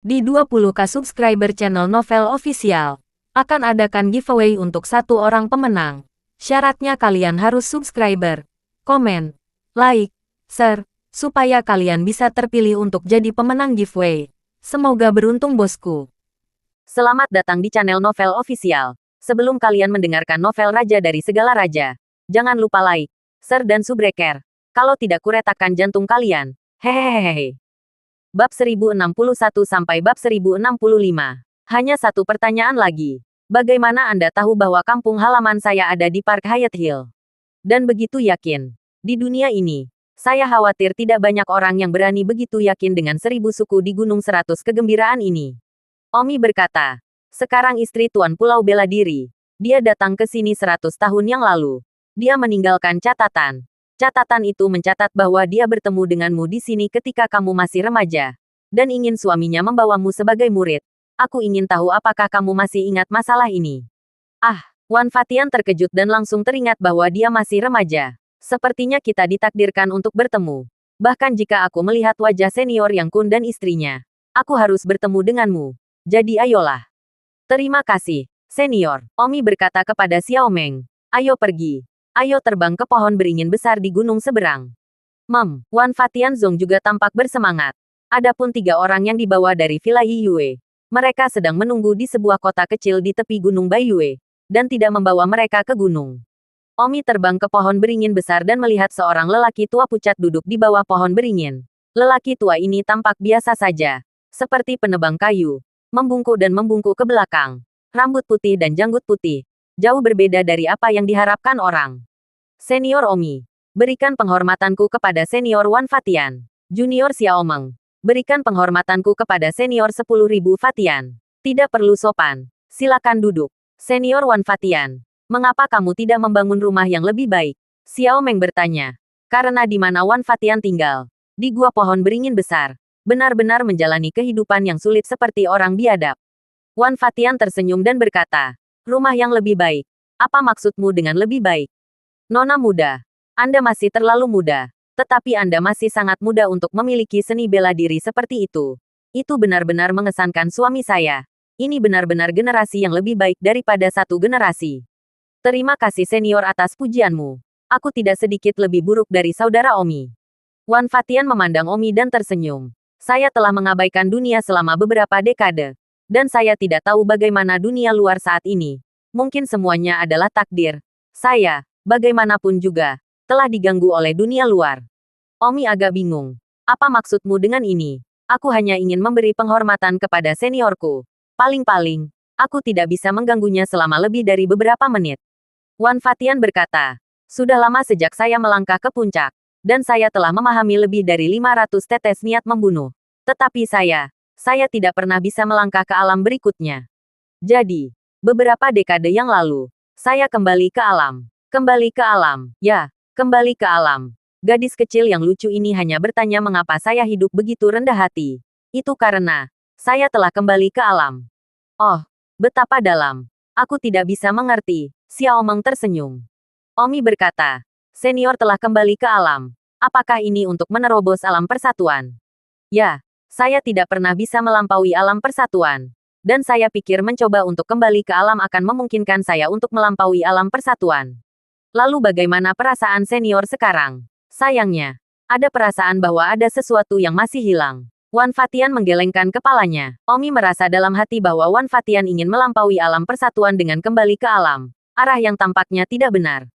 Di 20k subscriber channel Novel Official, akan adakan giveaway untuk satu orang pemenang. Syaratnya kalian harus subscriber, komen, like, share, supaya kalian bisa terpilih untuk jadi pemenang giveaway. Semoga beruntung bosku. Selamat datang di channel Novel Official. Sebelum kalian mendengarkan novel Raja dari Segala Raja, jangan lupa like, share dan subscribe. Kalau tidak kuretakkan jantung kalian. Hehehehe. Bab 1061 sampai bab 1065. Hanya satu pertanyaan lagi. Bagaimana Anda tahu bahwa kampung halaman saya ada di Park Hyatt Hill? Dan begitu yakin. Di dunia ini, saya khawatir tidak banyak orang yang berani begitu yakin dengan 1000 suku di Gunung 100 kegembiraan ini. Omi berkata, sekarang istri Tuan Pulau bela diri. Dia datang ke sini 100 tahun yang lalu. Dia meninggalkan catatan. Catatan itu mencatat bahwa dia bertemu denganmu di sini ketika kamu masih remaja. Dan ingin suaminya membawamu sebagai murid. Aku ingin tahu apakah kamu masih ingat masalah ini. Ah, Wan Fatian terkejut dan langsung teringat bahwa dia masih remaja. Sepertinya kita ditakdirkan untuk bertemu. Bahkan jika aku melihat wajah senior Yang Kun dan istrinya, aku harus bertemu denganmu. Jadi ayolah. Terima kasih, senior. Omi berkata kepada Xiao Meng. Ayo pergi. Ayo terbang ke pohon beringin besar di gunung seberang. Wan Fatian Zong juga tampak bersemangat. Adapun 3 orang yang dibawa dari Villa Yiyue. Mereka sedang menunggu di sebuah kota kecil di tepi gunung Baiyue. Dan tidak membawa mereka ke gunung. Omi terbang ke pohon beringin besar dan melihat seorang lelaki tua pucat duduk di bawah pohon beringin. Lelaki tua ini tampak biasa saja. Seperti penebang kayu. Membungkuk dan membungkuk ke belakang. Rambut putih dan janggut putih. Jauh berbeda dari apa yang diharapkan orang. Senior Omi, berikan penghormatanku kepada senior Wan Fatian. Junior Xiao Meng, berikan penghormatanku kepada senior 10.000 Fatian. Tidak perlu sopan. Silakan duduk. Senior Wan Fatian, mengapa kamu tidak membangun rumah yang lebih baik? Xiao Meng bertanya. Karena di mana Wan Fatian tinggal, di gua pohon beringin besar, benar-benar menjalani kehidupan yang sulit seperti orang biadab. Wan Fatian tersenyum dan berkata, rumah yang lebih baik. Apa maksudmu dengan lebih baik? Nona muda, Anda masih terlalu muda, tetapi Anda masih sangat muda untuk memiliki seni bela diri seperti itu. Itu benar-benar mengesankan suami saya. Ini benar-benar generasi yang lebih baik daripada satu generasi. Terima kasih senior atas pujianmu. Aku tidak sedikit lebih buruk dari saudara Omi. Wan Fatian memandang Omi dan tersenyum. Saya telah mengabaikan dunia selama beberapa dekade. Dan saya tidak tahu bagaimana dunia luar saat ini. Mungkin semuanya adalah takdir. Saya, bagaimanapun juga, telah diganggu oleh dunia luar. Omi agak bingung. Apa maksudmu dengan ini? Aku hanya ingin memberi penghormatan kepada seniorku. Paling-paling, aku tidak bisa mengganggunya selama lebih dari beberapa menit. Wan Fatian berkata, sudah lama sejak saya melangkah ke puncak, dan saya telah memahami lebih dari 500 tetes niat membunuh. Tetapi saya tidak pernah bisa melangkah ke alam berikutnya. Jadi, beberapa dekade yang lalu, saya kembali ke alam. Kembali ke alam. Ya, kembali ke alam. Gadis kecil yang lucu ini hanya bertanya mengapa saya hidup begitu rendah hati. Itu karena, saya telah kembali ke alam. Oh, betapa dalam. Aku tidak bisa mengerti. Xiao Meng tersenyum. Omi berkata, senior telah kembali ke alam. Apakah ini untuk menerobos alam persatuan? Ya, saya tidak pernah bisa melampaui alam persatuan. Dan saya pikir mencoba untuk kembali ke alam akan memungkinkan saya untuk melampaui alam persatuan. Lalu bagaimana perasaan senior sekarang? Sayangnya, ada perasaan bahwa ada sesuatu yang masih hilang. Wan Fatian menggelengkan kepalanya. Omi merasa dalam hati bahwa Wan Fatian ingin melampaui alam persatuan dengan kembali ke alam. Arah yang tampaknya tidak benar.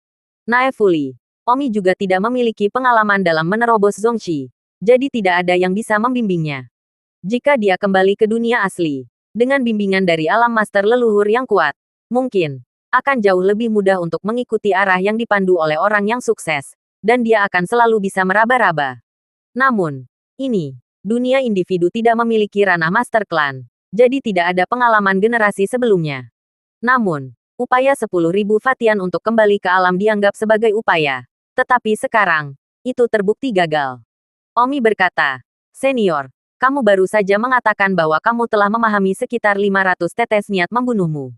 Naively, Omi juga tidak memiliki pengalaman dalam menerobos Zongxi. Jadi tidak ada yang bisa membimbingnya. Jika dia kembali ke dunia asli, dengan bimbingan dari alam master leluhur yang kuat, mungkin akan jauh lebih mudah untuk mengikuti arah yang dipandu oleh orang yang sukses, dan dia akan selalu bisa meraba-raba. Namun, ini, dunia individu tidak memiliki ranah master klan, jadi tidak ada pengalaman generasi sebelumnya. Namun, upaya 10.000 Fatian untuk kembali ke alam dianggap sebagai upaya. Tetapi sekarang, itu terbukti gagal. Omi berkata, senior, kamu baru saja mengatakan bahwa kamu telah memahami sekitar 500 tetes niat membunuhmu.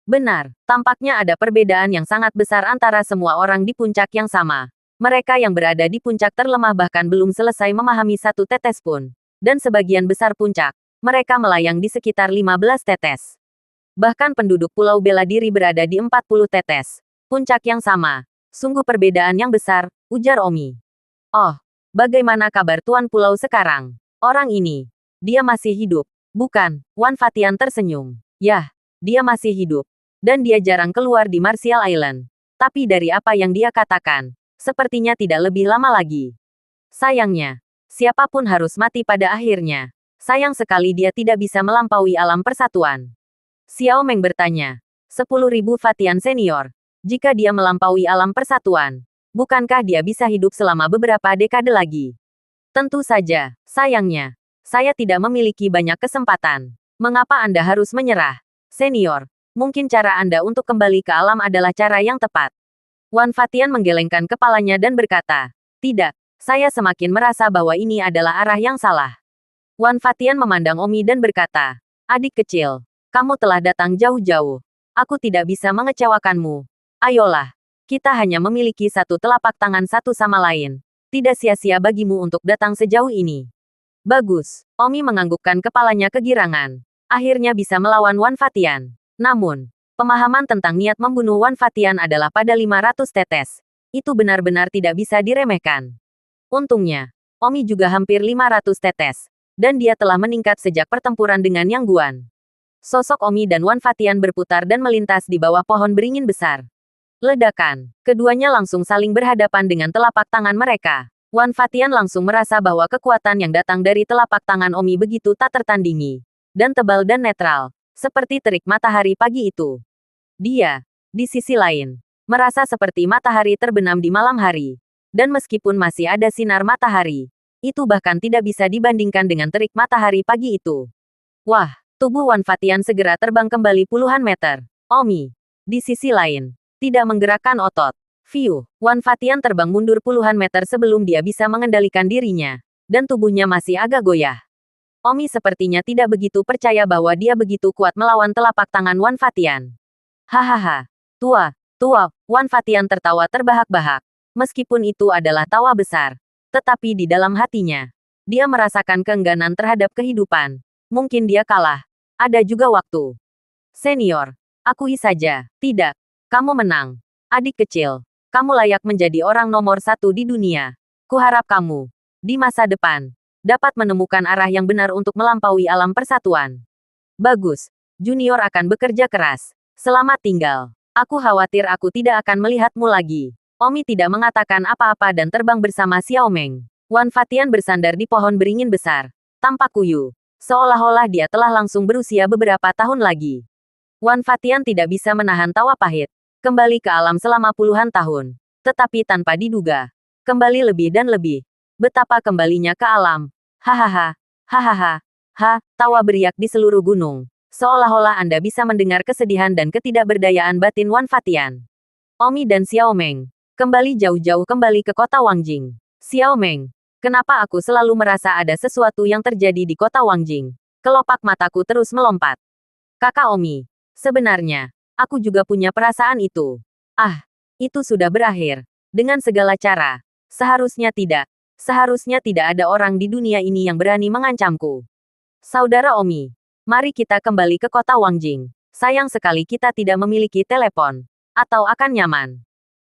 Benar, tampaknya ada perbedaan yang sangat besar antara semua orang di puncak yang sama. Mereka yang berada di puncak terlemah bahkan belum selesai memahami satu tetes pun. Dan sebagian besar puncak Mereka melayang di sekitar 15 tetes. Bahkan penduduk pulau bela diri berada di 40 tetes. Puncak yang sama. Sungguh perbedaan yang besar, ujar Omi. Oh, bagaimana kabar Tuan Pulau sekarang? Orang ini. Dia masih hidup. Bukan, Wan Fatian tersenyum. Yah, dia masih hidup. Dan dia jarang keluar di Martial Island. Tapi dari apa yang dia katakan, sepertinya tidak lebih lama lagi. Sayangnya, siapapun harus mati pada akhirnya. Sayang sekali dia tidak bisa melampaui alam persatuan. Xiao Meng bertanya. 10.000 Fatian senior. Jika dia melampaui alam persatuan, bukankah dia bisa hidup selama beberapa dekade lagi? Tentu saja, sayangnya. Saya tidak memiliki banyak kesempatan. Mengapa Anda harus menyerah? Senior, mungkin cara Anda untuk kembali ke alam adalah cara yang tepat. Wan Fatian menggelengkan kepalanya dan berkata, tidak, saya semakin merasa bahwa ini adalah arah yang salah. Wan Fatian memandang Omi dan berkata, adik kecil, kamu telah datang jauh-jauh. Aku tidak bisa mengecewakanmu. Ayolah, kita hanya memiliki satu telapak tangan satu sama lain. Tidak sia-sia bagimu untuk datang sejauh ini. Bagus, Omi menganggukkan kepalanya kegirangan. Akhirnya bisa melawan Wan Fatian. Namun, pemahaman tentang niat membunuh Wan Fatian adalah pada 500 tetes. Itu benar-benar tidak bisa diremehkan. Untungnya, Omi juga hampir 500 tetes. Dan dia telah meningkat sejak pertempuran dengan Yang Guan. Sosok Omi dan Wan Fatian berputar dan melintas di bawah pohon beringin besar. Ledakan. Keduanya langsung saling berhadapan dengan telapak tangan mereka. Wan Fatian langsung merasa bahwa kekuatan yang datang dari telapak tangan Omi begitu tak tertandingi. Dan tebal dan netral. Seperti terik matahari pagi itu. Dia, di sisi lain, merasa seperti matahari terbenam di malam hari. Dan meskipun masih ada sinar matahari, itu bahkan tidak bisa dibandingkan dengan terik matahari pagi itu. Wah, tubuh Wan Fatian segera terbang kembali puluhan meter. Omi, di sisi lain, tidak menggerakkan otot. Fiu, Wan Fatian terbang mundur puluhan meter sebelum dia bisa mengendalikan dirinya. Dan tubuhnya masih agak goyah. Omi sepertinya tidak begitu percaya bahwa dia begitu kuat melawan telapak tangan Wan Fatian. Hahaha, tua, Wan Fatian tertawa terbahak-bahak. Meskipun itu adalah tawa besar. Tetapi di dalam hatinya, dia merasakan keengganan terhadap kehidupan. Mungkin dia kalah. Ada juga waktu. Senior, akui saja. Tidak. Kamu menang. Adik kecil. Kamu layak menjadi orang nomor 1 di dunia. Kuharap kamu, di masa depan, dapat menemukan arah yang benar untuk melampaui alam persatuan. Bagus. Junior akan bekerja keras. Selamat tinggal. Aku khawatir aku tidak akan melihatmu lagi. Omi tidak mengatakan apa-apa dan terbang bersama Xiao Meng. Wan Fatian bersandar di pohon beringin besar. Tampak kuyu. Seolah-olah dia telah langsung berusia beberapa tahun lagi. Wan Fatian tidak bisa menahan tawa pahit. Kembali ke alam selama puluhan tahun. Tetapi tanpa diduga. Kembali lebih dan lebih. Betapa kembalinya ke alam. Hahaha. Hahaha. Tawa beriak di seluruh gunung. Seolah-olah Anda bisa mendengar kesedihan dan ketidakberdayaan batin Wan Fatian. Omi dan Xiao Meng kembali jauh-jauh kembali ke kota Wangjing. Xiao Meng, kenapa aku selalu merasa ada sesuatu yang terjadi di kota Wangjing? Kelopak mataku terus melompat. Kakak Omi, sebenarnya, aku juga punya perasaan itu. Ah, itu sudah berakhir. Dengan segala cara. Seharusnya tidak ada orang di dunia ini yang berani mengancamku. Saudara Omi, mari kita kembali ke kota Wangjing. Sayang sekali kita tidak memiliki telepon. Atau akan nyaman.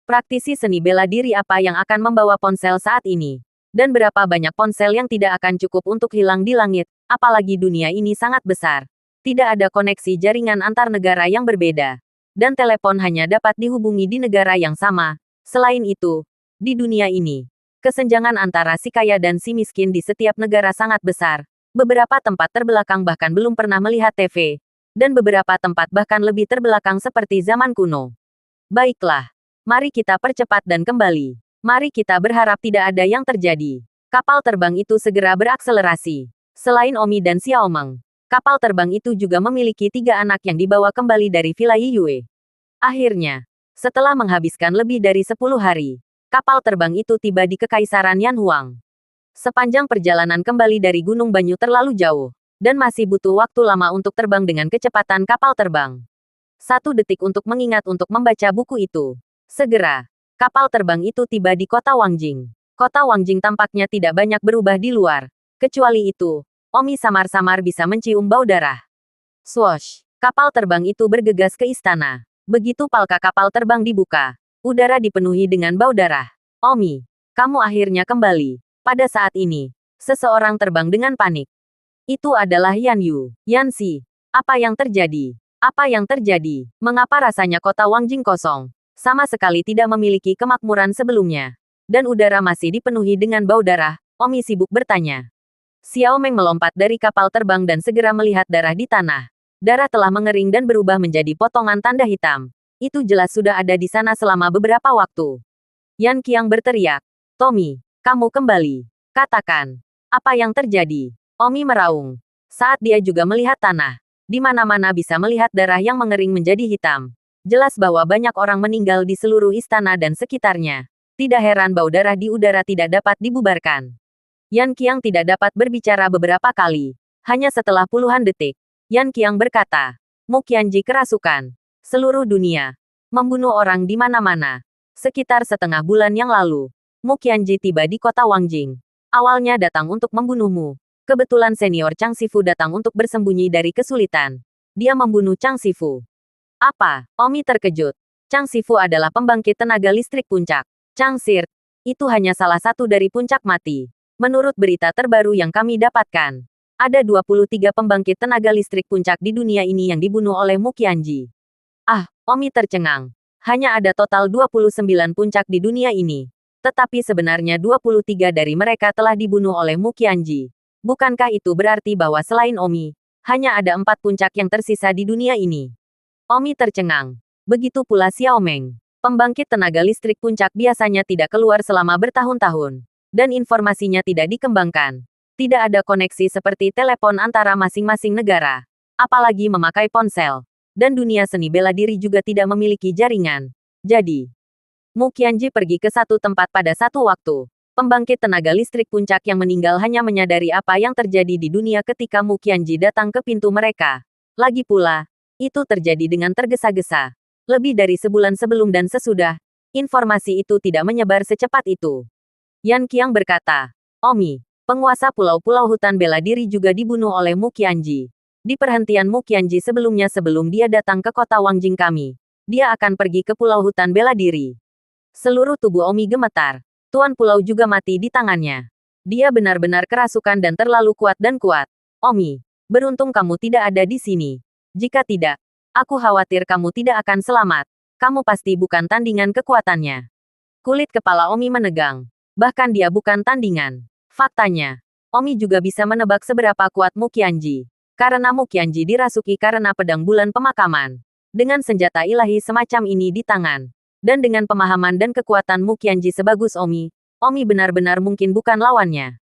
Praktisi seni bela diri apa yang akan membawa ponsel saat ini? Dan berapa banyak ponsel yang tidak akan cukup untuk hilang di langit, apalagi dunia ini sangat besar. Tidak ada koneksi jaringan antar negara yang berbeda. Dan telepon hanya dapat dihubungi di negara yang sama. Selain itu, di dunia ini, kesenjangan antara si kaya dan si miskin di setiap negara sangat besar. Beberapa tempat terbelakang bahkan belum pernah melihat TV. Dan beberapa tempat bahkan lebih terbelakang seperti zaman kuno. Baiklah. Mari kita percepat dan kembali. Mari kita berharap tidak ada yang terjadi. Kapal terbang itu segera berakselerasi. Selain Omi dan Xiao Meng, kapal terbang itu juga memiliki 3 anak yang dibawa kembali dari Villa Yiyue. Akhirnya, setelah menghabiskan lebih dari 10 hari, kapal terbang itu tiba di Kekaisaran Yanhuang. Sepanjang perjalanan kembali dari Gunung Banyu terlalu jauh, dan masih butuh waktu lama untuk terbang dengan kecepatan kapal terbang. 1 detik untuk mengingat untuk membaca buku itu. Segera, kapal terbang itu tiba di kota Wangjing. Kota Wangjing tampaknya tidak banyak berubah di luar. Kecuali itu, Omi samar-samar bisa mencium bau darah. Swoosh! Kapal terbang itu bergegas ke istana. Begitu palka kapal terbang dibuka, udara dipenuhi dengan bau darah. Omi, kamu akhirnya kembali. Pada saat ini, seseorang terbang dengan panik. Itu adalah Yan Yu. Yanxi, apa yang terjadi? Apa yang terjadi? Mengapa rasanya kota Wangjing kosong? Sama sekali tidak memiliki kemakmuran sebelumnya. Dan udara masih dipenuhi dengan bau darah. Omi sibuk bertanya. Xiao Meng melompat dari kapal terbang dan segera melihat darah di tanah. Darah telah mengering dan berubah menjadi potongan tanda hitam. Itu jelas sudah ada di sana selama beberapa waktu. Yan Qiang berteriak. Tommy, kamu kembali. Katakan, apa yang terjadi? Omi meraung. Saat dia juga melihat tanah, di mana-mana bisa melihat darah yang mengering menjadi hitam. Jelas bahwa banyak orang meninggal di seluruh istana dan sekitarnya. Tidak heran bau darah di udara tidak dapat dibubarkan. Yan Qiang tidak dapat berbicara beberapa kali. Hanya setelah puluhan detik, Yan Qiang berkata, Mu Qianji kerasukan. Seluruh dunia. Membunuh orang di mana-mana. Sekitar setengah bulan yang lalu, Mu Qianji tiba di kota Wangjing. Awalnya datang untuk membunuhmu. Kebetulan senior Chang Sifu datang untuk bersembunyi dari kesulitan. Dia membunuh Chang Sifu. Apa? Omi terkejut. Chang Sifu adalah pembangkit tenaga listrik puncak. Chang Sirt, itu hanya salah satu dari puncak mati. Menurut berita terbaru yang kami dapatkan, ada 23 pembangkit tenaga listrik puncak di dunia ini yang dibunuh oleh Mu Qianji. Ah, Omi tercengang. Hanya ada total 29 puncak di dunia ini. Tetapi sebenarnya 23 dari mereka telah dibunuh oleh Mu Qianji. Bukankah itu berarti bahwa selain Omi, hanya ada 4 puncak yang tersisa di dunia ini? Omi tercengang. Begitu pula Xiao Meng. Pembangkit tenaga listrik puncak biasanya tidak keluar selama bertahun-tahun. Dan informasinya tidak dikembangkan. Tidak ada koneksi seperti telepon antara masing-masing negara. Apalagi memakai ponsel. Dan dunia seni bela diri juga tidak memiliki jaringan. Jadi, Mu Qianji pergi ke satu tempat pada satu waktu. Pembangkit tenaga listrik puncak yang meninggal hanya menyadari apa yang terjadi di dunia ketika Mu Qianji datang ke pintu mereka. Lagi pula, itu terjadi dengan tergesa-gesa. Lebih dari sebulan sebelum dan sesudah, informasi itu tidak menyebar secepat itu. Yan Qiang berkata, Omi, penguasa pulau-pulau hutan bela diri juga dibunuh oleh Mu Qianji. Di perhentian Mu Qianji sebelumnya sebelum dia datang ke kota Wangjing kami, dia akan pergi ke pulau hutan bela diri. Seluruh tubuh Omi gemetar. Tuan pulau juga mati di tangannya. Dia benar-benar kerasukan dan terlalu kuat dan kuat. Omi, beruntung kamu tidak ada di sini. Jika tidak, aku khawatir kamu tidak akan selamat. Kamu pasti bukan tandingan kekuatannya. Kulit kepala Omi menegang. Bahkan dia bukan tandingan. Faktanya, Omi juga bisa menebak seberapa kuat Mu Qianji. Karena Mu Qianji dirasuki karena pedang bulan pemakaman. Dengan senjata ilahi semacam ini di tangan. Dan dengan pemahaman dan kekuatan Mu Qianji sebagus Omi, Omi benar-benar mungkin bukan lawannya.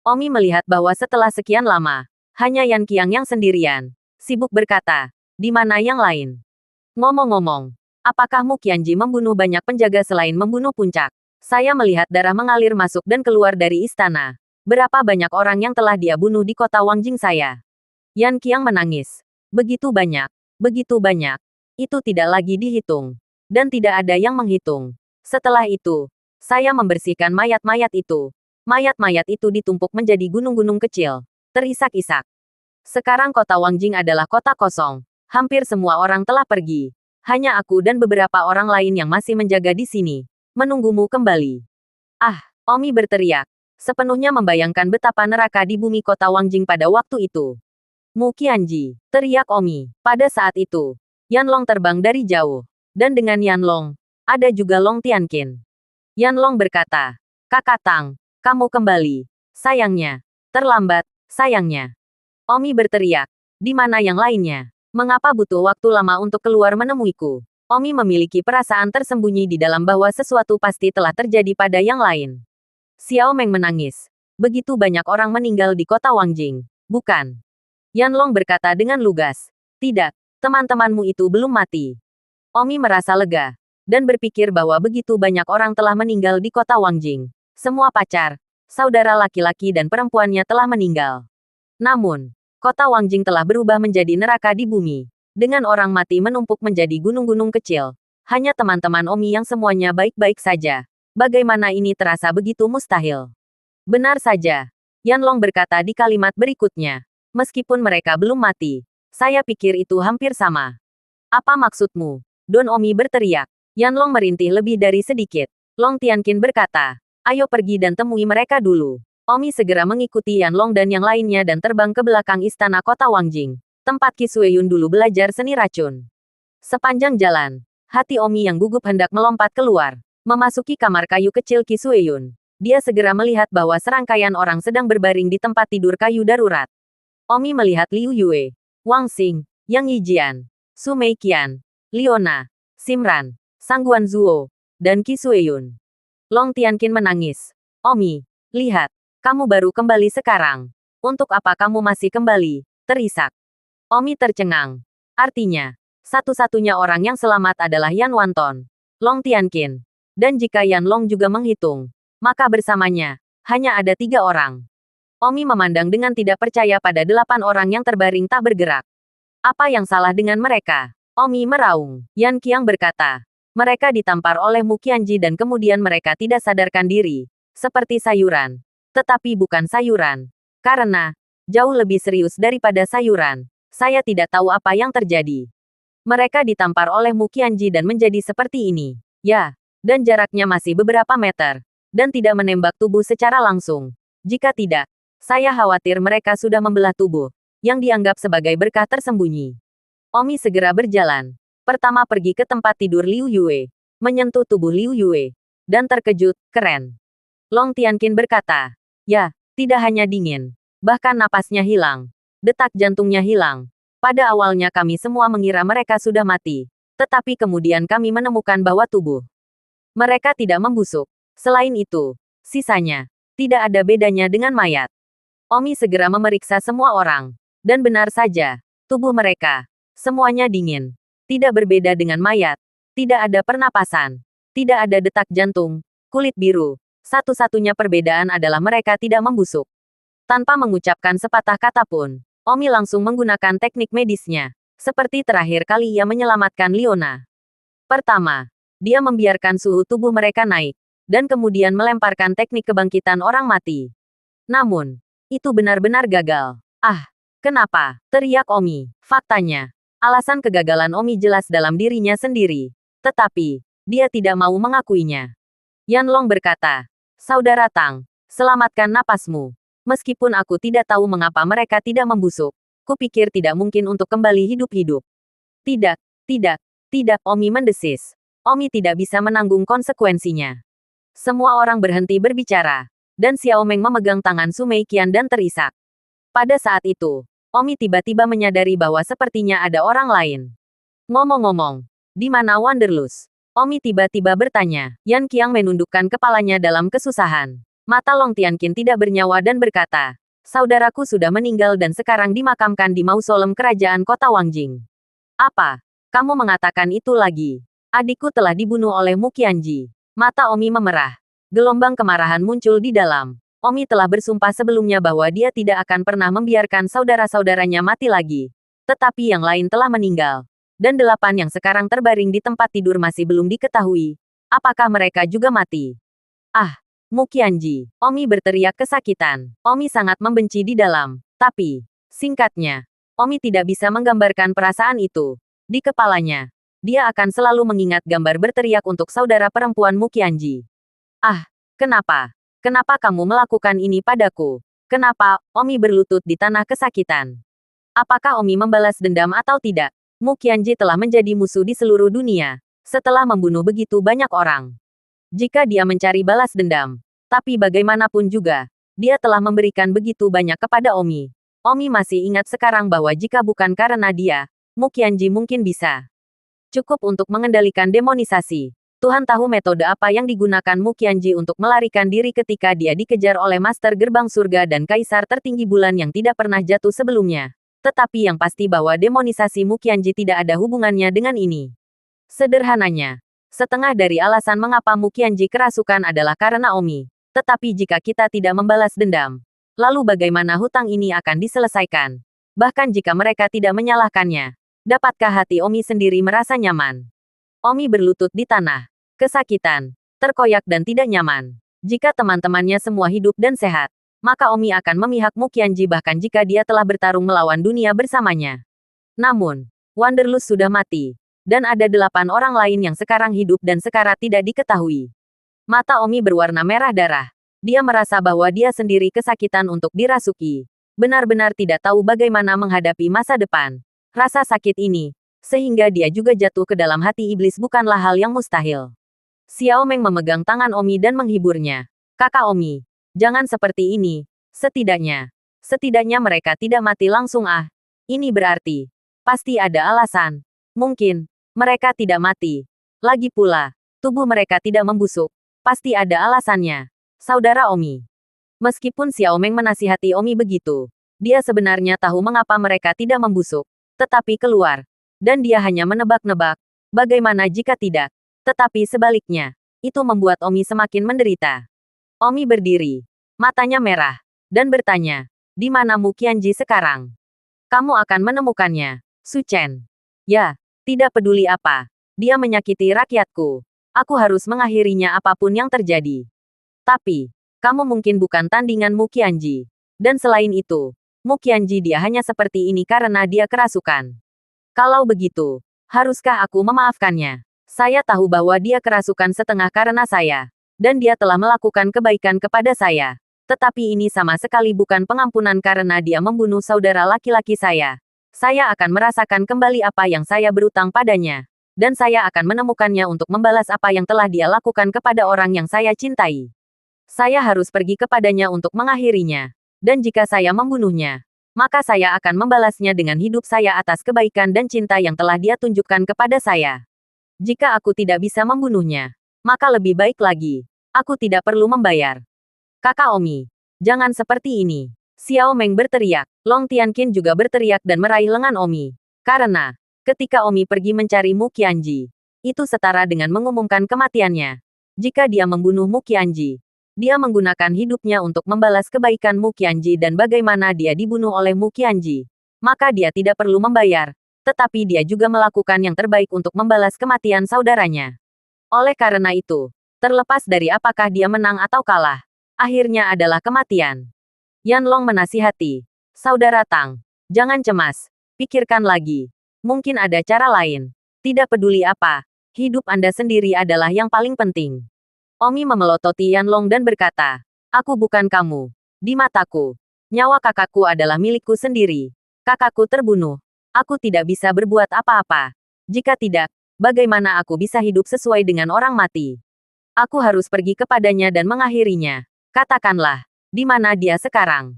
Omi melihat bahwa setelah sekian lama, hanya Yan Qiang yang sendirian. Sibuk berkata, di mana yang lain? Ngomong-ngomong, apakah Mu Qianji membunuh banyak penjaga selain membunuh puncak? Saya melihat darah mengalir masuk dan keluar dari istana. Berapa banyak orang yang telah dia bunuh di kota Wangjing saya? Yan Qiang menangis. Begitu banyak. Begitu banyak. Itu tidak lagi dihitung. Dan tidak ada yang menghitung. Setelah itu, saya membersihkan mayat-mayat itu. Mayat-mayat itu ditumpuk menjadi gunung-gunung kecil. Terisak-isak. Sekarang kota Wangjing adalah kota kosong. Hampir semua orang telah pergi. Hanya aku dan beberapa orang lain yang masih menjaga di sini. Menunggumu kembali. Ah, Omi berteriak. Sepenuhnya membayangkan betapa neraka di bumi kota Wangjing pada waktu itu. Mu Qianji, teriak Omi. Pada saat itu, Yan Long terbang dari jauh. Dan dengan Yan Long, ada juga Long Tianqin. Yan Long berkata, Kakak Tang, kamu kembali. Sayangnya. Terlambat, sayangnya. Omi berteriak. Di mana yang lainnya? Mengapa butuh waktu lama untuk keluar menemuiku? Omi memiliki perasaan tersembunyi di dalam bahwa sesuatu pasti telah terjadi pada yang lain. Xiao Meng menangis. Begitu banyak orang meninggal di kota Wangjing. Bukan. Yan Long berkata dengan lugas. Tidak, teman-temanmu itu belum mati. Omi merasa lega. Dan berpikir bahwa begitu banyak orang telah meninggal di kota Wangjing. Semua pacar, saudara laki-laki dan perempuannya telah meninggal. Namun, kota Wangjing telah berubah menjadi neraka di bumi. Dengan orang mati menumpuk menjadi gunung-gunung kecil. Hanya teman-teman Omi yang semuanya baik-baik saja. Bagaimana ini terasa begitu mustahil? Benar saja. Yanlong berkata di kalimat berikutnya. Meskipun mereka belum mati, saya pikir itu hampir sama. Apa maksudmu? Don Omi berteriak. Yanlong merintih lebih dari sedikit. Long Tianqin berkata, ayo pergi dan temui mereka dulu. Omi segera mengikuti Yanlong dan yang lainnya dan terbang ke belakang istana kota Wangjing, tempat Qi Sueyun dulu belajar seni racun. Sepanjang jalan, hati Omi yang gugup hendak melompat keluar, memasuki kamar kayu kecil Qi Sueyun. Dia segera melihat bahwa serangkaian orang sedang berbaring di tempat tidur kayu darurat. Omi melihat Liu Yue, Wang Xing, Yang Yijian, Su Meiqian, Liona, Simran, Sang Guanzuo, dan Qi Sueyun. Long Tianqin menangis. Omi, lihat, kamu baru kembali sekarang. Untuk apa kamu masih kembali? Terisak. Omi tercengang. Artinya, satu-satunya orang yang selamat adalah Yan Wanton, Long Tianqin. Dan jika Yan Long juga menghitung, maka bersamanya, hanya ada 3 orang. Omi memandang dengan tidak percaya pada 8 orang yang terbaring tak bergerak. Apa yang salah dengan mereka? Omi meraung. Yan Qiang berkata, mereka ditampar oleh Mu Qianji dan kemudian mereka tidak sadarkan diri, seperti sayuran. Tetapi bukan sayuran. Karena, jauh lebih serius daripada sayuran, saya tidak tahu apa yang terjadi. Mereka ditampar oleh Mu Qianji dan menjadi seperti ini. Ya, dan jaraknya masih beberapa meter. Dan tidak menembak tubuh secara langsung. Jika tidak, saya khawatir mereka sudah membelah tubuh, yang dianggap sebagai berkah tersembunyi. Omi segera berjalan. Pertama pergi ke tempat tidur Liu Yue. Menyentuh tubuh Liu Yue. Dan terkejut, keren. Long Tianqin berkata, ya, tidak hanya dingin. Bahkan napasnya hilang. Detak jantungnya hilang. Pada awalnya kami semua mengira mereka sudah mati. Tetapi kemudian kami menemukan bahwa tubuh mereka tidak membusuk. Selain itu, sisanya tidak ada bedanya dengan mayat. Omi segera memeriksa semua orang. Dan benar saja, tubuh mereka semuanya dingin. Tidak berbeda dengan mayat. Tidak ada pernapasan. Tidak ada detak jantung. Kulit biru. Satu-satunya perbedaan adalah mereka tidak membusuk. Tanpa mengucapkan sepatah kata pun, Omi langsung menggunakan teknik medisnya. Seperti terakhir kali ia menyelamatkan Liona. Pertama, dia membiarkan suhu tubuh mereka naik. Dan kemudian melemparkan teknik kebangkitan orang mati. Namun, itu benar-benar gagal. Ah, kenapa? Teriak Omi. Faktanya, alasan kegagalan Omi jelas dalam dirinya sendiri. Tetapi, dia tidak mau mengakuinya. Yanlong berkata, saudara Tang, selamatkan napasmu. Meskipun aku tidak tahu mengapa mereka tidak membusuk, kupikir tidak mungkin untuk kembali hidup-hidup. Tidak, tidak, Omi mendesis. Omi tidak bisa menanggung konsekuensinya. Semua orang berhenti berbicara, dan Xiao Meng memegang tangan Su Meiqian dan terisak. Pada saat itu, Omi tiba-tiba menyadari bahwa sepertinya ada orang lain. Ngomong-ngomong, di mana Wanderlust? Omi tiba-tiba bertanya. Yan Qiang menundukkan kepalanya dalam kesusahan. Mata Long Tianqin tidak bernyawa dan berkata, saudaraku sudah meninggal dan sekarang dimakamkan di mausolem kerajaan kota Wangjing. Apa? Kamu mengatakan itu lagi? Adikku telah dibunuh oleh Mu Qianji. Mata Omi memerah. Gelombang kemarahan muncul di dalam. Omi telah bersumpah sebelumnya bahwa dia tidak akan pernah membiarkan saudara-saudaranya mati lagi. Tetapi yang lain telah meninggal. Dan 8 yang sekarang terbaring di tempat tidur masih belum diketahui. Apakah mereka juga mati? Ah! Mu Qianji. Omi berteriak kesakitan. Omi sangat membenci di dalam. Tapi, singkatnya, Omi tidak bisa menggambarkan perasaan itu. Di kepalanya, dia akan selalu mengingat gambar berteriak untuk saudara perempuan Mu Qianji. Ah, kenapa? Kenapa kamu melakukan ini padaku? Kenapa? Omi berlutut di tanah kesakitan. Apakah Omi membalas dendam atau tidak? Mu Qianji telah menjadi musuh di seluruh dunia, setelah membunuh begitu banyak orang. Jika dia mencari balas dendam, tapi bagaimanapun juga, dia telah memberikan begitu banyak kepada Omi. Omi masih ingat sekarang bahwa jika bukan karena dia, Mu Qianji mungkin bisa cukup untuk mengendalikan demonisasi. Tuhan tahu metode apa yang digunakan Mu Qianji untuk melarikan diri ketika dia dikejar oleh Master Gerbang Surga dan Kaisar Tertinggi Bulan yang tidak pernah jatuh sebelumnya. Tetapi yang pasti bahwa demonisasi Mu Qianji tidak ada hubungannya dengan ini. Sederhananya, setengah dari alasan mengapa Mu Qianji kerasukan adalah karena Omi. Tetapi jika kita tidak membalas dendam, lalu bagaimana hutang ini akan diselesaikan? Bahkan jika mereka tidak menyalahkannya, dapatkah hati Omi sendiri merasa nyaman? Omi berlutut di tanah, kesakitan, terkoyak dan tidak nyaman. Jika teman-temannya semua hidup dan sehat, maka Omi akan memihak Mu Qianji bahkan jika dia telah bertarung melawan dunia bersamanya. Namun, Wanderlust sudah mati, dan ada 8 orang lain yang sekarang hidup dan sekarat tidak diketahui. Mata Omi berwarna merah darah. Dia merasa bahwa dia sendiri kesakitan untuk dirasuki. Benar-benar tidak tahu bagaimana menghadapi masa depan. Rasa sakit ini, sehingga dia juga jatuh ke dalam hati iblis bukanlah hal yang mustahil. Xiao Meng memegang tangan Omi dan menghiburnya. Kakak Omi, jangan seperti ini. Setidaknya mereka tidak mati langsung ah. Ini berarti, pasti ada alasan. Mungkin, mereka tidak mati. Lagi pula, tubuh mereka tidak membusuk. Pasti ada alasannya. Saudara Omi. Meskipun Xiao Meng menasihati Omi begitu, dia sebenarnya tahu mengapa mereka tidak membusuk. Tetapi keluar. Dan dia hanya menebak-nebak. Bagaimana jika tidak? Tetapi sebaliknya, itu membuat Omi semakin menderita. Omi berdiri. Matanya merah. Dan bertanya, di mana Mu Qianji sekarang? Kamu akan menemukannya. Su Chen. Ya, tidak peduli apa. Dia menyakiti rakyatku. Aku harus mengakhirinya apapun yang terjadi. Tapi, kamu mungkin bukan tandingan Mu Qianji. Dan selain itu, Mu Qianji dia hanya seperti ini karena dia kerasukan. Kalau begitu, haruskah aku memaafkannya? Saya tahu bahwa dia kerasukan setengah karena saya. Dan dia telah melakukan kebaikan kepada saya. Tetapi ini sama sekali bukan pengampunan karena dia membunuh saudara laki-laki saya. Saya akan merasakan kembali apa yang saya berutang padanya. Dan saya akan menemukannya untuk membalas apa yang telah dia lakukan kepada orang yang saya cintai. Saya harus pergi kepadanya untuk mengakhirinya. Dan jika saya membunuhnya, maka saya akan membalasnya dengan hidup saya atas kebaikan dan cinta yang telah dia tunjukkan kepada saya. Jika aku tidak bisa membunuhnya, maka lebih baik lagi, aku tidak perlu membayar. Kakak Omi, jangan seperti ini. Xiao Meng berteriak. Long Tianqin juga berteriak dan meraih lengan Omi. Karena, ketika Omi pergi mencari Mu Qianji, itu setara dengan mengumumkan kematiannya. Jika dia membunuh Mu Qianji, dia menggunakan hidupnya untuk membalas kebaikan Mu Qianji dan bagaimana dia dibunuh oleh Mu Qianji. Maka dia tidak perlu membayar, tetapi dia juga melakukan yang terbaik untuk membalas kematian saudaranya. Oleh karena itu, terlepas dari apakah dia menang atau kalah, akhirnya adalah kematian. Yan Long menasihati, Saudara Tang, jangan cemas, pikirkan lagi. Mungkin ada cara lain. Tidak peduli apa, hidup Anda sendiri adalah yang paling penting. Omi memelototi Yan Long dan berkata, aku bukan kamu. Di mataku, nyawa kakakku adalah milikku sendiri. Kakakku terbunuh. Aku tidak bisa berbuat apa-apa. Jika tidak, bagaimana aku bisa hidup sesuai dengan orang mati? Aku harus pergi kepadanya dan mengakhirinya. Katakanlah, di mana dia sekarang?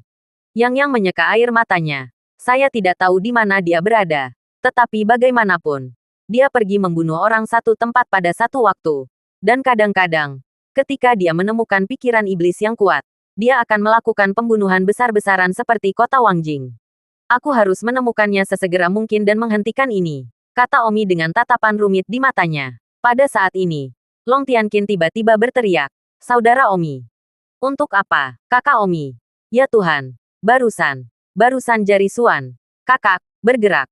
Yang menyeka air matanya. Saya tidak tahu di mana dia berada. Tetapi bagaimanapun, dia pergi membunuh orang satu tempat pada satu waktu. Dan kadang-kadang, ketika dia menemukan pikiran iblis yang kuat, dia akan melakukan pembunuhan besar-besaran seperti kota Wangjing. Aku harus menemukannya sesegera mungkin dan menghentikan ini, kata Omi dengan tatapan rumit di matanya. Pada saat ini, Long Tianqin tiba-tiba berteriak, Saudara Omi. Untuk apa, kakak Omi? Ya Tuhan, barusan jari Suan. Kakak, bergerak.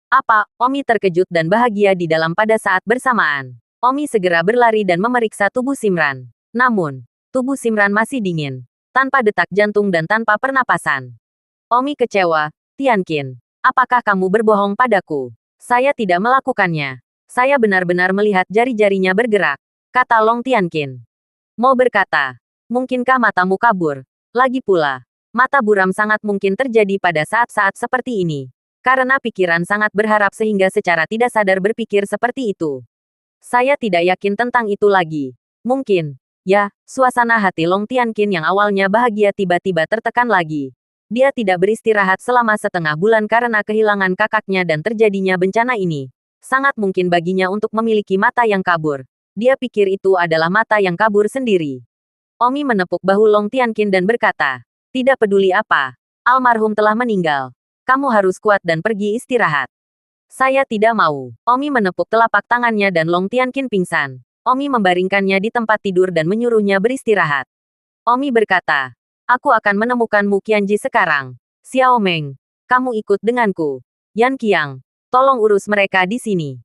Apa? Omi terkejut dan bahagia di dalam pada saat bersamaan. Omi segera berlari dan memeriksa tubuh Simran. Namun, tubuh Simran masih dingin, tanpa detak jantung dan tanpa pernapasan. Omi kecewa, Tianqin. Apakah kamu berbohong padaku? Saya tidak melakukannya. Saya benar-benar melihat jari-jarinya bergerak, kata Long Tianqin. Mau berkata, mungkinkah matamu kabur? Lagi pula, mata buram sangat mungkin terjadi pada saat-saat seperti ini. Karena pikiran sangat berharap sehingga secara tidak sadar berpikir seperti itu. Saya tidak yakin tentang itu lagi. Mungkin, ya, suasana hati Long Tianqin yang awalnya bahagia tiba-tiba tertekan lagi. Dia tidak beristirahat selama setengah bulan karena kehilangan kakaknya dan terjadinya bencana ini. Sangat mungkin baginya untuk memiliki mata yang kabur. Dia pikir itu adalah mata yang kabur sendiri. Omi menepuk bahu Long Tianqin dan berkata, tidak peduli apa, almarhum telah meninggal. Kamu harus kuat dan pergi istirahat. Saya tidak mau. Omi menepuk telapak tangannya dan Long Tianqin pingsan. Omi membaringkannya di tempat tidur dan menyuruhnya beristirahat. Omi berkata, aku akan menemukan Mu Qianji sekarang. Xiao Meng, kamu ikut denganku. Yan Qiang, tolong urus mereka di sini.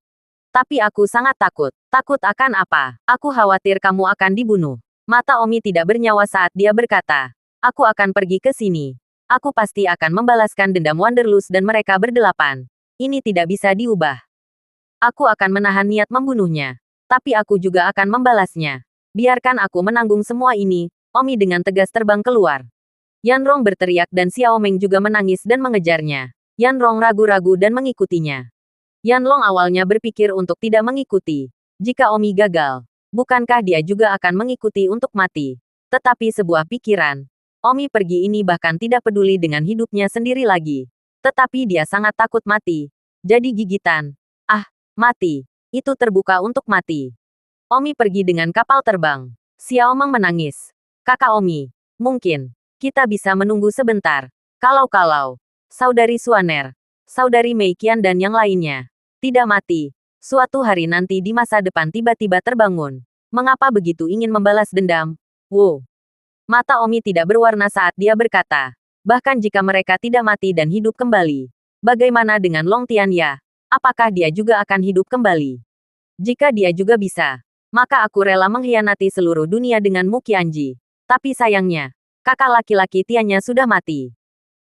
Tapi aku sangat takut. Takut akan apa? Aku khawatir kamu akan dibunuh. Mata Omi tidak bernyawa saat dia berkata, Aku akan pergi ke sini. Aku pasti akan membalaskan dendam Wanderlust dan mereka berdelapan. Ini tidak bisa diubah. Aku akan menahan niat membunuhnya. Tapi aku juga akan membalasnya. Biarkan aku menanggung semua ini, Omi dengan tegas terbang keluar. Yanrong berteriak dan Xiao Meng juga menangis dan mengejarnya. Yanrong ragu-ragu dan mengikutinya. Yanlong awalnya berpikir untuk tidak mengikuti. Jika Omi gagal, bukankah dia juga akan mengikuti untuk mati? Tetapi sebuah pikiran. Omi pergi ini bahkan tidak peduli dengan hidupnya sendiri lagi. Tetapi dia sangat takut mati. Jadi gigitan. Ah, mati. Itu terbuka untuk mati. Omi pergi dengan kapal terbang. Xiao Meng menangis. Kakak Omi, mungkin kita bisa menunggu sebentar. Kalau Saudari Suaner, Saudari Mei Qian dan yang lainnya tidak mati. Suatu hari nanti di masa depan tiba-tiba terbangun. Mengapa begitu ingin membalas dendam? Wow. Mata Omi tidak berwarna saat dia berkata. Bahkan jika mereka tidak mati dan hidup kembali. Bagaimana dengan Long Tianya? Apakah dia juga akan hidup kembali? Jika dia juga bisa, maka aku rela mengkhianati seluruh dunia dengan Mu Qianji. Tapi sayangnya, kakak laki-laki Tianya sudah mati.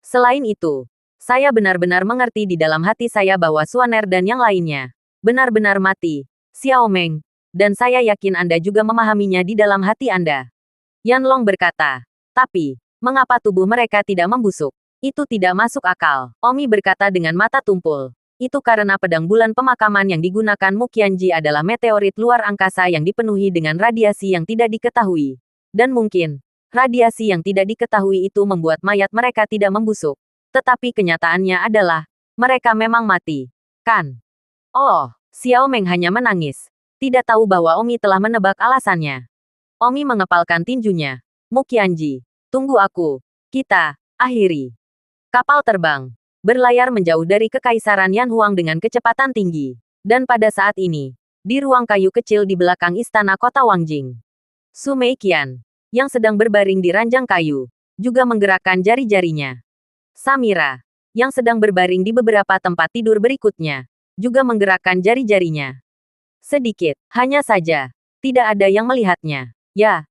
Selain itu, saya benar-benar mengerti di dalam hati saya bahwa Suaner dan yang lainnya benar-benar mati. Xiao Meng, dan saya yakin Anda juga memahaminya di dalam hati Anda. Yanlong berkata, tapi, mengapa tubuh mereka tidak membusuk? Itu tidak masuk akal. Omi berkata dengan mata tumpul. Itu karena pedang bulan pemakaman yang digunakan Mu Qianji adalah meteorit luar angkasa yang dipenuhi dengan radiasi yang tidak diketahui. Dan mungkin, radiasi yang tidak diketahui itu membuat mayat mereka tidak membusuk. Tetapi kenyataannya adalah, mereka memang mati. Kan? Oh, Xiao Meng hanya menangis. Tidak tahu bahwa Omi telah menebak alasannya. Omi mengepalkan tinjunya. Mu Qianji, tunggu aku. Kita, akhiri. Kapal terbang. Berlayar menjauh dari Kekaisaran Yan Huang dengan kecepatan tinggi. Dan pada saat ini, di ruang kayu kecil di belakang istana kota Wangjing. Su Mei Qian, yang sedang berbaring di ranjang kayu, juga menggerakkan jari-jarinya. Samira, yang sedang berbaring di beberapa tempat tidur berikutnya, juga menggerakkan jari-jarinya. Sedikit, hanya saja, tidak ada yang melihatnya. Ya,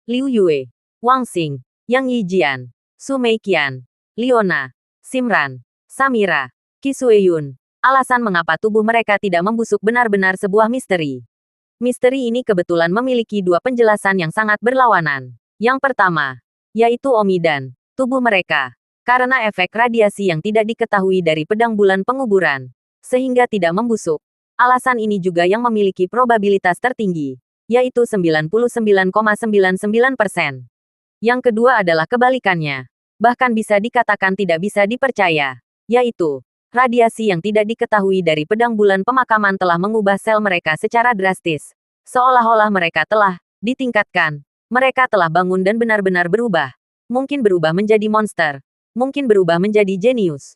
Liu Yue, Wang Xing, Yang Yijian, Su Mei Qian, Liona, Simran, Samira, Qi Sueyun. Alasan mengapa tubuh mereka tidak membusuk benar-benar sebuah misteri. Misteri ini kebetulan memiliki dua penjelasan yang sangat berlawanan. Yang pertama, yaitu Omi dan tubuh mereka. Karena efek radiasi yang tidak diketahui dari pedang bulan penguburan, sehingga tidak membusuk. Alasan ini juga yang memiliki probabilitas tertinggi, yaitu 99,99%. Yang kedua adalah kebalikannya. Bahkan bisa dikatakan tidak bisa dipercaya, yaitu radiasi yang tidak diketahui dari pedang bulan pemakaman telah mengubah sel mereka secara drastis. Seolah-olah mereka telah ditingkatkan. Mereka telah bangun dan benar-benar berubah. Mungkin berubah menjadi monster. Mungkin berubah menjadi jenius.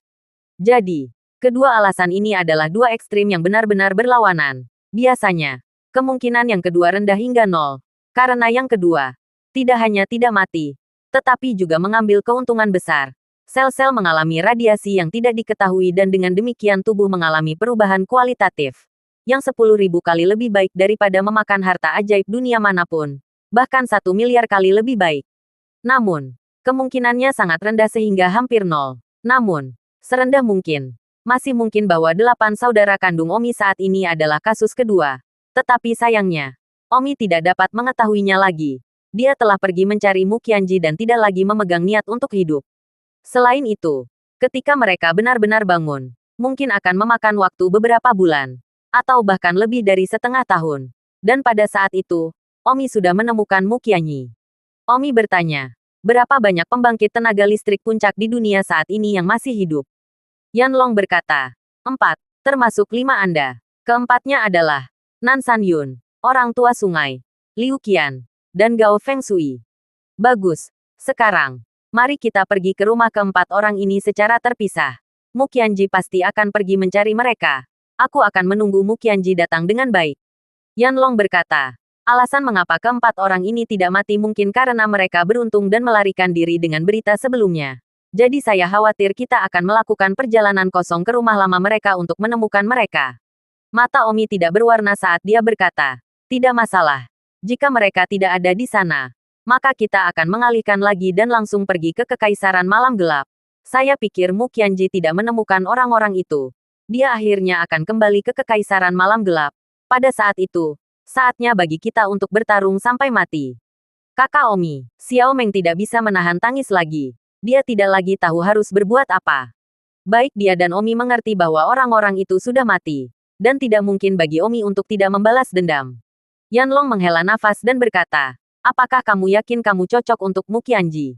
Jadi, kedua alasan ini adalah dua ekstrim yang benar-benar berlawanan. Biasanya, kemungkinan yang kedua rendah hingga nol. Karena yang kedua, tidak hanya tidak mati, tetapi juga mengambil keuntungan besar. Sel-sel mengalami radiasi yang tidak diketahui dan dengan demikian tubuh mengalami perubahan kualitatif. Yang 10.000 kali lebih baik daripada memakan harta ajaib dunia manapun. Bahkan 1 miliar kali lebih baik. Namun, kemungkinannya sangat rendah sehingga hampir nol. Namun, serendah mungkin. Masih mungkin bahwa 8 saudara kandung Omi saat ini adalah kasus kedua. Tetapi sayangnya, Omi tidak dapat mengetahuinya lagi. Dia telah pergi mencari Mu Qianji dan tidak lagi memegang niat untuk hidup. Selain itu, ketika mereka benar-benar bangun, mungkin akan memakan waktu beberapa bulan, atau bahkan lebih dari setengah tahun. Dan pada saat itu, Omi sudah menemukan Mu Qianji. Omi bertanya, berapa banyak pembangkit tenaga listrik puncak di dunia saat ini yang masih hidup? Yanlong berkata, 4, termasuk 5 Anda. Keempatnya adalah Nan San Yun, orang tua sungai, Liu Qian, dan Gao Fengshui. Bagus. Sekarang, mari kita pergi ke rumah keempat orang ini secara terpisah. Mu Qianji pasti akan pergi mencari mereka. Aku akan menunggu Mu Qianji datang dengan baik. Yanlong berkata, alasan mengapa keempat orang ini tidak mati mungkin karena mereka beruntung dan melarikan diri dengan berita sebelumnya. Jadi saya khawatir kita akan melakukan perjalanan kosong ke rumah lama mereka untuk menemukan mereka. Mata Omi tidak berwarna saat dia berkata, tidak masalah. Jika mereka tidak ada di sana, maka kita akan mengalihkan lagi dan langsung pergi ke Kekaisaran Malam Gelap. Saya pikir Mu Qianji tidak menemukan orang-orang itu. Dia akhirnya akan kembali ke Kekaisaran Malam Gelap. Pada saat itu, saatnya bagi kita untuk bertarung sampai mati. Kakak Omi, Xiao Meng tidak bisa menahan tangis lagi. Dia tidak lagi tahu harus berbuat apa. Baik dia dan Omi mengerti bahwa orang-orang itu sudah mati. Dan tidak mungkin bagi Omi untuk tidak membalas dendam. Yanlong menghela nafas dan berkata, apakah kamu yakin kamu cocok untuk Mu Qianji?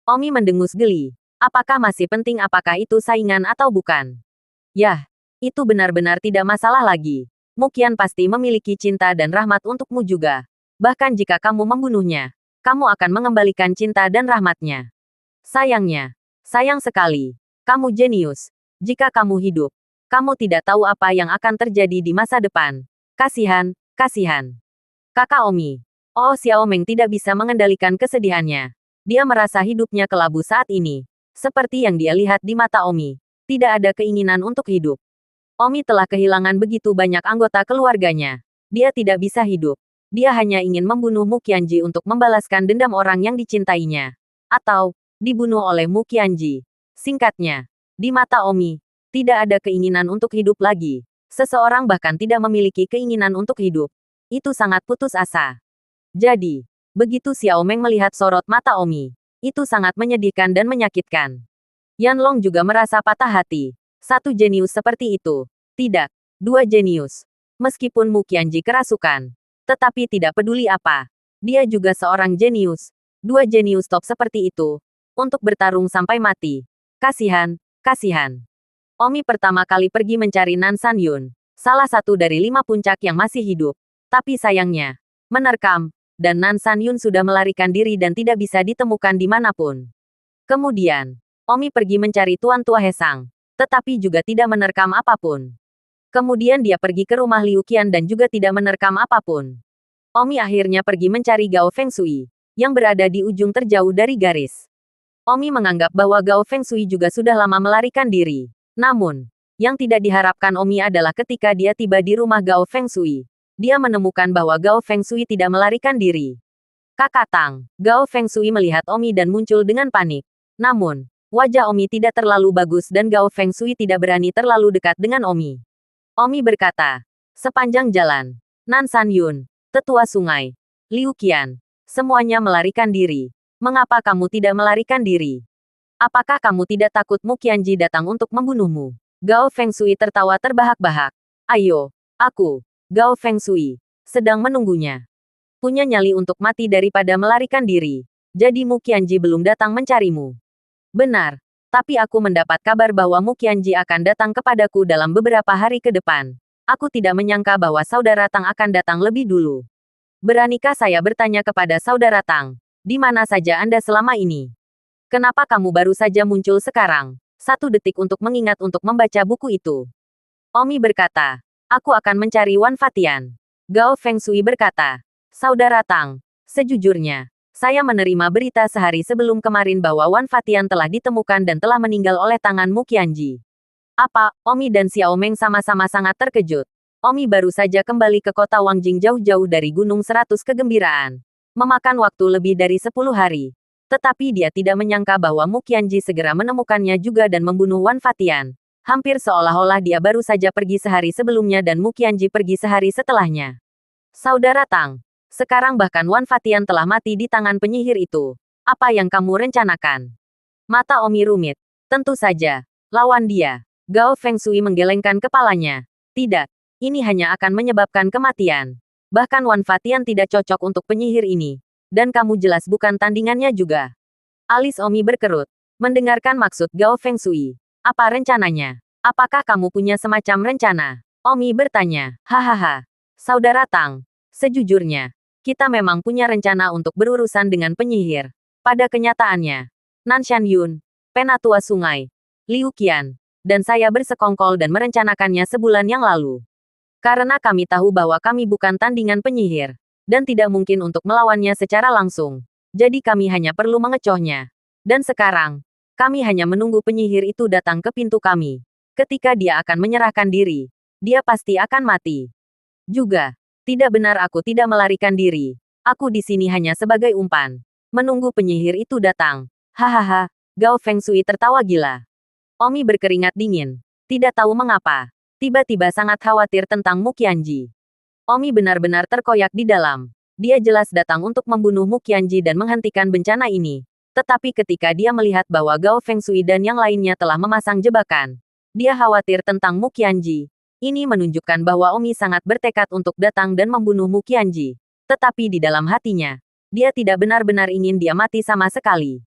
Omi mendengus geli. Apakah masih penting apakah itu saingan atau bukan? Yah, itu benar-benar tidak masalah lagi. Mu Qian pasti memiliki cinta dan rahmat untukmu juga. Bahkan jika kamu membunuhnya, kamu akan mengembalikan cinta dan rahmatnya. Sayangnya, sayang sekali. Kamu jenius. Jika kamu hidup, kamu tidak tahu apa yang akan terjadi di masa depan. Kasihan, kasihan. Kakak Omi. Oh, Xiao Meng tidak bisa mengendalikan kesedihannya. Dia merasa hidupnya kelabu saat ini. Seperti yang dia lihat di mata Omi. Tidak ada keinginan untuk hidup. Omi telah kehilangan begitu banyak anggota keluarganya. Dia tidak bisa hidup. Dia hanya ingin membunuh Mu Qianji untuk membalaskan dendam orang yang dicintainya. Atau, dibunuh oleh Mu Qianji. Singkatnya, di mata Omi, tidak ada keinginan untuk hidup lagi. Seseorang bahkan tidak memiliki keinginan untuk hidup. Itu sangat putus asa. Jadi, begitu Xiao Meng melihat sorot mata Omi, itu sangat menyedihkan dan menyakitkan. Yanlong juga merasa patah hati. Satu jenius seperti itu. Tidak, dua jenius. Meskipun Mu Qianji kerasukan, tetapi tidak peduli apa. Dia juga seorang jenius. Dua jenius top seperti itu. Untuk bertarung sampai mati. Kasihan, kasihan. Omi pertama kali pergi mencari Nan San Yun. Salah satu dari 5 puncak yang masih hidup. Tapi sayangnya, menerkam. Dan Nan San Yun sudah melarikan diri dan tidak bisa ditemukan dimanapun. Kemudian, Omi pergi mencari Tuan Tua Hesang, tetapi juga tidak menerkam apapun. Kemudian dia pergi ke rumah Liu Qian dan juga tidak menerkam apapun. Omi akhirnya pergi mencari Gao Fengshui, yang berada di ujung terjauh dari garis. Omi menganggap bahwa Gao Fengshui juga sudah lama melarikan diri. Namun, yang tidak diharapkan Omi adalah ketika dia tiba di rumah Gao Fengshui. Dia menemukan bahwa Gao Fengshui tidak melarikan diri. Kakak Tang, Gao Fengshui melihat Omi dan muncul dengan panik. Namun, wajah Omi tidak terlalu bagus dan Gao Fengshui tidak berani terlalu dekat dengan Omi. Omi berkata, sepanjang jalan, Nan San Yun, Tetua Sungai, Liu Qian, semuanya melarikan diri. Mengapa kamu tidak melarikan diri? Apakah kamu tidak takut Mu Qianji datang untuk membunuhmu? Gao Fengshui tertawa terbahak-bahak. Ayo, aku, Gao Fengshui, sedang menunggunya. Punya nyali untuk mati daripada melarikan diri. Jadi Mu Qianji belum datang mencarimu. Benar, tapi aku mendapat kabar bahwa Mu Qianji akan datang kepadaku dalam beberapa hari ke depan. Aku tidak menyangka bahwa saudara Tang akan datang lebih dulu. Beranikah saya bertanya kepada saudara Tang, di mana saja Anda selama ini? Kenapa kamu baru saja muncul sekarang? 1 detik untuk mengingat untuk membaca buku itu. Omi berkata, aku akan mencari Wan Fatian. Gao Fengshui berkata, saudara Tang, sejujurnya, saya menerima berita sehari sebelum kemarin bahwa Wan Fatian telah ditemukan dan telah meninggal oleh tangan Mu Qianji. Apa? Omi dan Xiao Meng sama-sama sangat terkejut. Omi baru saja kembali ke kota Wangjing jauh-jauh dari Gunung 100 Kegembiraan. Memakan waktu lebih dari 10 hari. Tetapi dia tidak menyangka bahwa Mu Qianji segera menemukannya juga dan membunuh Wan Fatian. Hampir seolah-olah dia baru saja pergi sehari sebelumnya dan Mu Qianji pergi sehari setelahnya. Saudara Tang, sekarang bahkan Wan Fatian telah mati di tangan penyihir itu. Apa yang kamu rencanakan? Mata Omi rumit. Tentu saja, lawan dia. Gao Fengshui menggelengkan kepalanya. Tidak, ini hanya akan menyebabkan kematian. Bahkan Wan Fatian tidak cocok untuk penyihir ini. Dan kamu jelas bukan tandingannya juga. Alis Omi berkerut. Mendengarkan maksud Gao Fengshui. Apa rencananya? Apakah kamu punya semacam rencana? Omi bertanya. Hahaha. Saudara Tang, sejujurnya, kita memang punya rencana untuk berurusan dengan penyihir. Pada kenyataannya, Nan San Yun, Penatua Sungai, Liu Qian, dan saya bersekongkol dan merencanakannya sebulan yang lalu. Karena kami tahu bahwa kami bukan tandingan penyihir, dan tidak mungkin untuk melawannya secara langsung. Jadi kami hanya perlu mengecohnya. Dan sekarang, kami hanya menunggu penyihir itu datang ke pintu kami. Ketika dia akan menyerahkan diri, dia pasti akan mati. Juga, tidak benar aku tidak melarikan diri. Aku di sini hanya sebagai umpan. Menunggu penyihir itu datang. Hahaha, Gao Fengshui tertawa gila. Omi berkeringat dingin. Tidak tahu mengapa. Tiba-tiba sangat khawatir tentang Mu Qianji. Omi benar-benar terkoyak di dalam. Dia jelas datang untuk membunuh Mu Qianji dan menghentikan bencana ini. Tetapi ketika dia melihat bahwa Gao Fengshui dan yang lainnya telah memasang jebakan, dia khawatir tentang Mu Qianji. Ini menunjukkan bahwa Omi sangat bertekad untuk datang dan membunuh Mu Qianji. Tetapi di dalam hatinya, dia tidak benar-benar ingin dia mati sama sekali.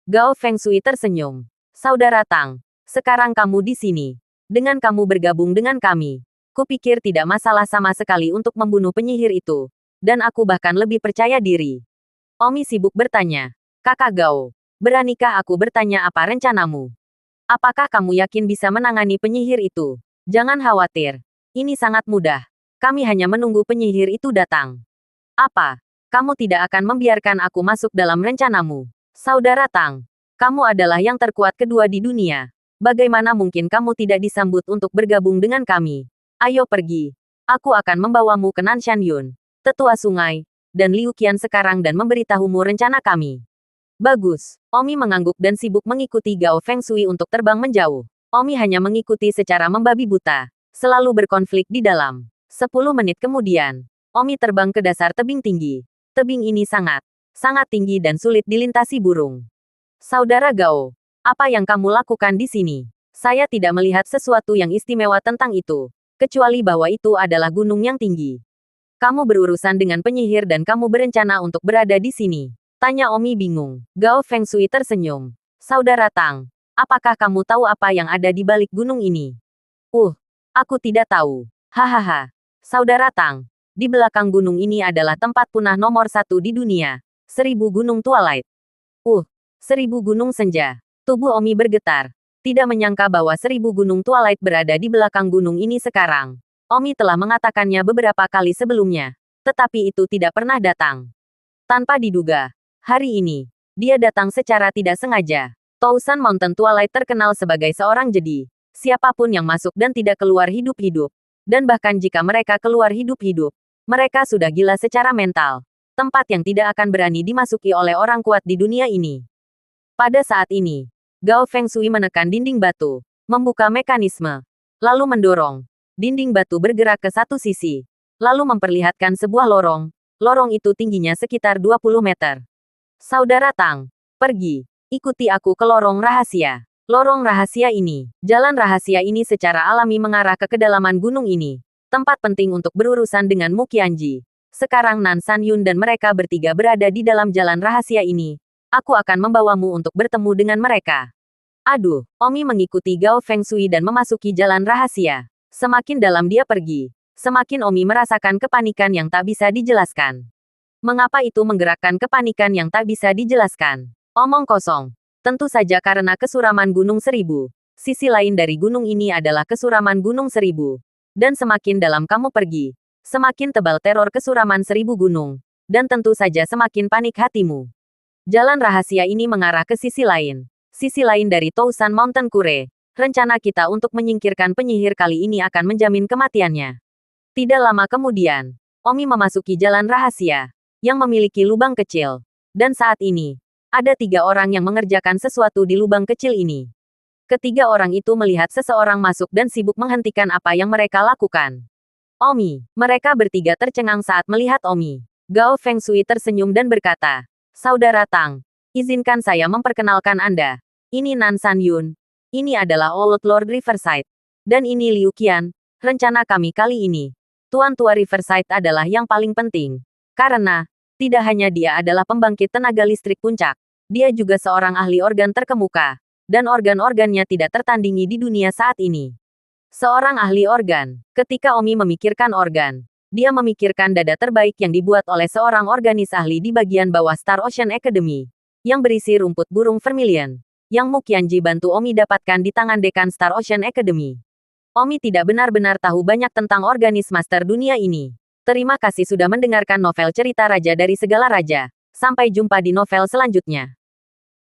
Gao Fengshui tersenyum. Saudara Tang, sekarang kamu di sini. Dengan kamu bergabung dengan kami, kupikir tidak masalah sama sekali untuk membunuh penyihir itu. Dan aku bahkan lebih percaya diri. Omi sibuk bertanya. Kakak Gao, beranikah aku bertanya apa rencanamu? Apakah kamu yakin bisa menangani penyihir itu? Jangan khawatir. Ini sangat mudah. Kami hanya menunggu penyihir itu datang. Apa? Kamu tidak akan membiarkan aku masuk dalam rencanamu? Saudara Tang, kamu adalah yang terkuat kedua di dunia. Bagaimana mungkin kamu tidak disambut untuk bergabung dengan kami? Ayo pergi. Aku akan membawamu ke Nanshan Yun, tetua sungai, dan Liu Qian sekarang dan memberitahumu rencana kami. Bagus. Omi mengangguk dan sibuk mengikuti Gao Fengshui untuk terbang menjauh. Omi hanya mengikuti secara membabi buta, selalu berkonflik di dalam. 10 menit kemudian, Omi terbang ke dasar tebing tinggi. Tebing ini sangat tinggi dan sulit dilintasi burung. Saudara Gao, apa yang kamu lakukan di sini? Saya tidak melihat sesuatu yang istimewa tentang itu, kecuali bahwa itu adalah gunung yang tinggi. Kamu berurusan dengan penyihir dan kamu berencana untuk berada di sini. Tanya Omi bingung. Gao Fengshui tersenyum. Saudara Tang, apakah kamu tahu apa yang ada di balik gunung ini? Aku tidak tahu. Hahaha. Saudara Tang, di belakang gunung ini adalah tempat punah nomor 1 di dunia. 1000 gunung Twilight. 1000 gunung senja. Tubuh Omi bergetar. Tidak menyangka bahwa 1000 gunung Twilight berada di belakang gunung ini sekarang. Omi telah mengatakannya beberapa kali sebelumnya. Tetapi itu tidak pernah datang. Tanpa diduga, hari ini, dia datang secara tidak sengaja. Tousan Mountain Twilight terkenal sebagai seorang jedi. Siapapun yang masuk dan tidak keluar hidup-hidup. Dan bahkan jika mereka keluar hidup-hidup, mereka sudah gila secara mental. Tempat yang tidak akan berani dimasuki oleh orang kuat di dunia ini. Pada saat ini, Gao Fengshui menekan dinding batu, membuka mekanisme, lalu mendorong. Dinding batu bergerak ke satu sisi, lalu memperlihatkan sebuah lorong. Lorong itu tingginya sekitar 20 meter. Saudara Tang, pergi, ikuti aku ke lorong rahasia. Lorong rahasia ini, jalan rahasia ini secara alami mengarah ke kedalaman gunung ini. Tempat penting untuk berurusan dengan Mu Qianji. Sekarang Nanshan Yun dan mereka bertiga berada di dalam jalan rahasia ini. Aku akan membawamu untuk bertemu dengan mereka. Aduh, Omi mengikuti Gao Fengshui dan memasuki jalan rahasia. Semakin dalam dia pergi, semakin Omi merasakan kepanikan yang tak bisa dijelaskan. Mengapa itu menggerakkan kepanikan yang tak bisa dijelaskan? Omong kosong. Tentu saja karena kesuraman Gunung Seribu. Sisi lain dari gunung ini adalah kesuraman Gunung Seribu. Dan semakin dalam kamu pergi, semakin tebal teror kesuraman 1000 gunung. Dan tentu saja semakin panik hatimu. Jalan rahasia ini mengarah ke sisi lain. Sisi lain dari Tousan Mountain Kure. Rencana kita untuk menyingkirkan penyihir kali ini akan menjamin kematiannya. Tidak lama kemudian, Omi memasuki jalan rahasia, yang memiliki lubang kecil. Dan saat ini, ada 3 orang yang mengerjakan sesuatu di lubang kecil ini. Ketiga orang itu melihat seseorang masuk dan sibuk menghentikan apa yang mereka lakukan. Omi, mereka bertiga tercengang saat melihat Omi. Gao Fengshui tersenyum dan berkata, Saudara Tang, izinkan saya memperkenalkan Anda. Ini Nanshan Yun. Ini adalah Old Lord Riverside. Dan ini Liu Qian. Rencana kami kali ini. Tuan Tua Riverside adalah yang paling penting. Karena, tidak hanya dia adalah pembangkit tenaga listrik puncak. Dia juga seorang ahli organ terkemuka. Dan organ-organnya tidak tertandingi di dunia saat ini. Seorang ahli organ. Ketika Omi memikirkan organ, dia memikirkan dada terbaik yang dibuat oleh seorang organis ahli di bagian bawah Star Ocean Academy. Yang berisi rumput burung vermilion. Yang Mu Qianji bantu Omi dapatkan di tangan dekan Star Ocean Academy. Omi tidak benar-benar tahu banyak tentang organis master dunia ini. Terima kasih sudah mendengarkan novel cerita Raja dari Segala Raja. Sampai jumpa di novel selanjutnya.